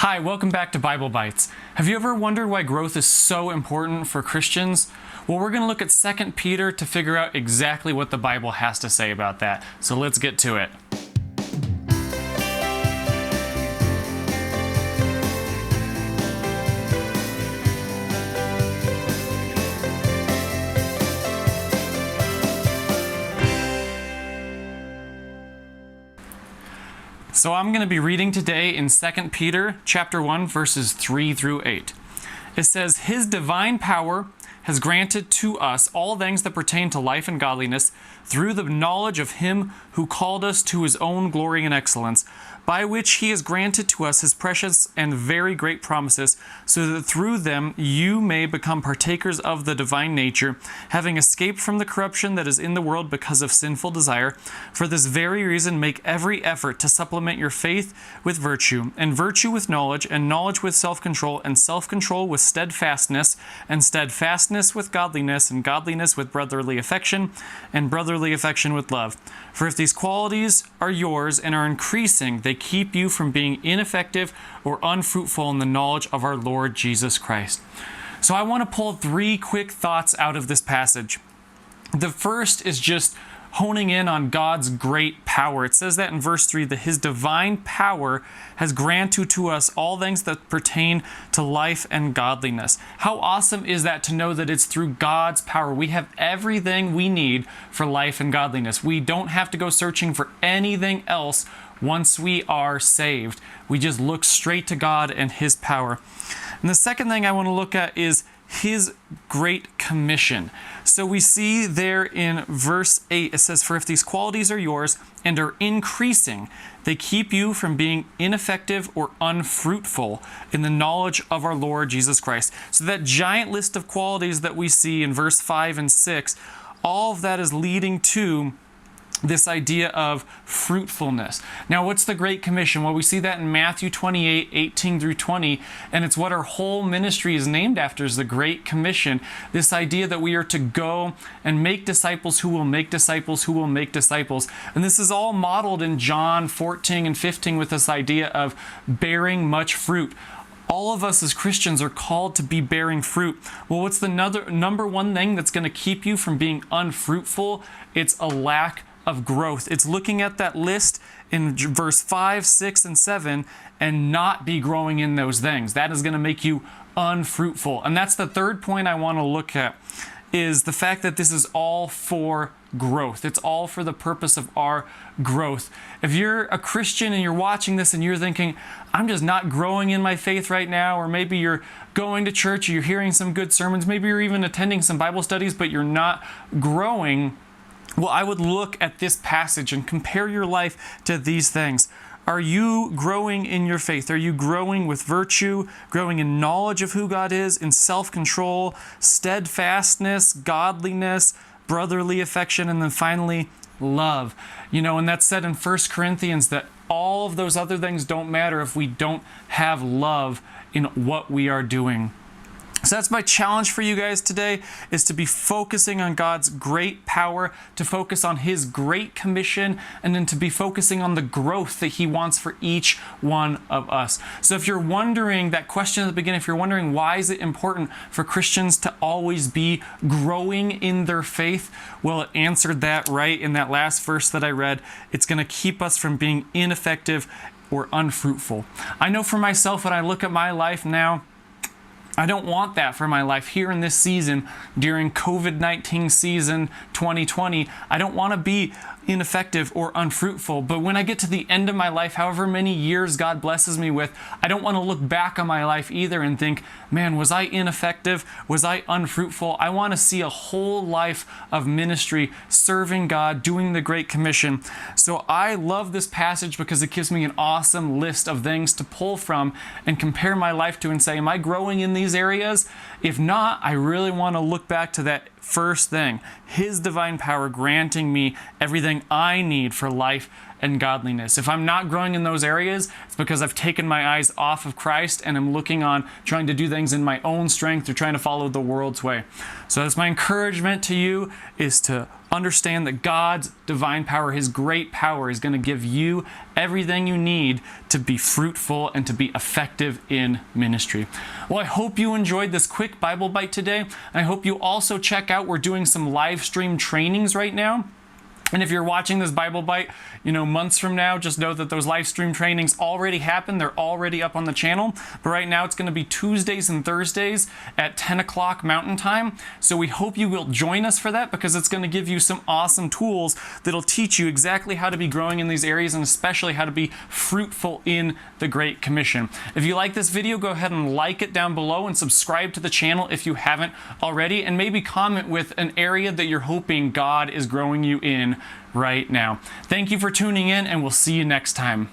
Hi, welcome back to Bible Bytes. Have you ever wondered why growth is so important for Christians? Well, we're going to look at 2 Peter to figure out exactly what the Bible has to say about that. So let's get to it. So I'm going to be reading today in 2 Peter chapter 1, verses 3 through 8. It says, "His divine power has granted to us all things that pertain to life and godliness through the knowledge of him who called us to his own glory and excellence, by which he has granted to us his precious and very great promises, so that through them you may become partakers of the divine nature, having escaped from the corruption that is in the world because of sinful desire. For this very reason make every effort to supplement your faith with virtue, and virtue with knowledge, and knowledge with self-control, and self-control with steadfastness, and steadfastness with godliness, and godliness with brotherly affection, and brotherly affection with love. For if these qualities are yours and are increasing, they keep you from being ineffective or unfruitful in the knowledge of our Lord Jesus Christ." So I want to pull 3 quick thoughts out of this passage. The first is just honing in on God's great power. It says that in verse 3, that his divine power has granted to us all things that pertain to life and godliness. How awesome is that to know that it's through God's power? We have everything we need for life and godliness. We don't have to go searching for anything else once we are saved. We just look straight to God and his power. And the second thing I want to look at is his great commission. So we see there in verse 8, it says, "For if these qualities are yours and are increasing, they keep you from being ineffective or unfruitful in the knowledge of our Lord Jesus Christ." So that giant list of qualities that we see in verse 5 and 6, all of that is leading to this idea of fruitfulness. Now, what's the Great Commission? Well, we see that in Matthew 28, 18 through 20, and it's what our whole ministry is named after, is the Great Commission. This idea that we are to go and make disciples who will make disciples who will make disciples. And this is all modeled in John 14 and 15 with this idea of bearing much fruit. All of us as Christians are called to be bearing fruit. Well, what's the number one thing that's going to keep you from being unfruitful? It's a lack of growth. It's looking at that list in verse 5, 6, and 7 and not be growing in those things. That is going to make you unfruitful. And that's the third point I want to look at, is the fact that this is all for growth. It's all for the purpose of our growth. If you're a Christian and you're watching this and you're thinking, I'm just not growing in my faith right now, or maybe you're going to church, or you're hearing some good sermons, maybe you're even attending some Bible studies, but you're not growing, well, I would look at this passage and compare your life to these things. Are you growing in your faith? Are you growing with virtue, growing in knowledge of who God is, in self-control, steadfastness, godliness, brotherly affection, and then finally, love? And that's said in 1 Corinthians that all of those other things don't matter if we don't have love in what we are doing. So that's my challenge for you guys today, is to be focusing on God's great power, to focus on his great commission, and then to be focusing on the growth that he wants for each one of us. So if you're wondering, that question at the beginning, if you're wondering why is it important for Christians to always be growing in their faith, well, it answered that right in that last verse that I read. It's going to keep us from being ineffective or unfruitful. I know for myself, when I look at my life now, I don't want that for my life here in this season, during COVID-19 season 2020. I don't want to be ineffective or unfruitful. But when I get to the end of my life, however many years God blesses me with, I don't want to look back on my life either and think, man, was I ineffective? Was I unfruitful? I want to see a whole life of ministry, serving God, doing the Great Commission. So I love this passage because it gives me an awesome list of things to pull from and compare my life to and say, am I growing in these areas? If not, I really want to look back to that first thing, his divine power granting me everything I need for life and godliness. If I'm not growing in those areas, it's because I've taken my eyes off of Christ and I'm looking on trying to do things in my own strength or trying to follow the world's way. So that's my encouragement to you, is to understand that God's divine power, His great power, is going to give you everything you need to be fruitful and to be effective in ministry. Well, I hope you enjoyed this quick Bible Bite today. I hope you also check out, we're doing some live stream trainings right now. And if you're watching this Bible Bite, months from now, just know that those live stream trainings already happened. They're already up on the channel. But right now it's going to be Tuesdays and Thursdays at 10 o'clock Mountain Time. So we hope you will join us for that, because it's going to give you some awesome tools that'll teach you exactly how to be growing in these areas, and especially how to be fruitful in the Great Commission. If you like this video, go ahead and like it down below and subscribe to the channel if you haven't already, and maybe comment with an area that you're hoping God is growing you in right now. Thank you for tuning in, and we'll see you next time.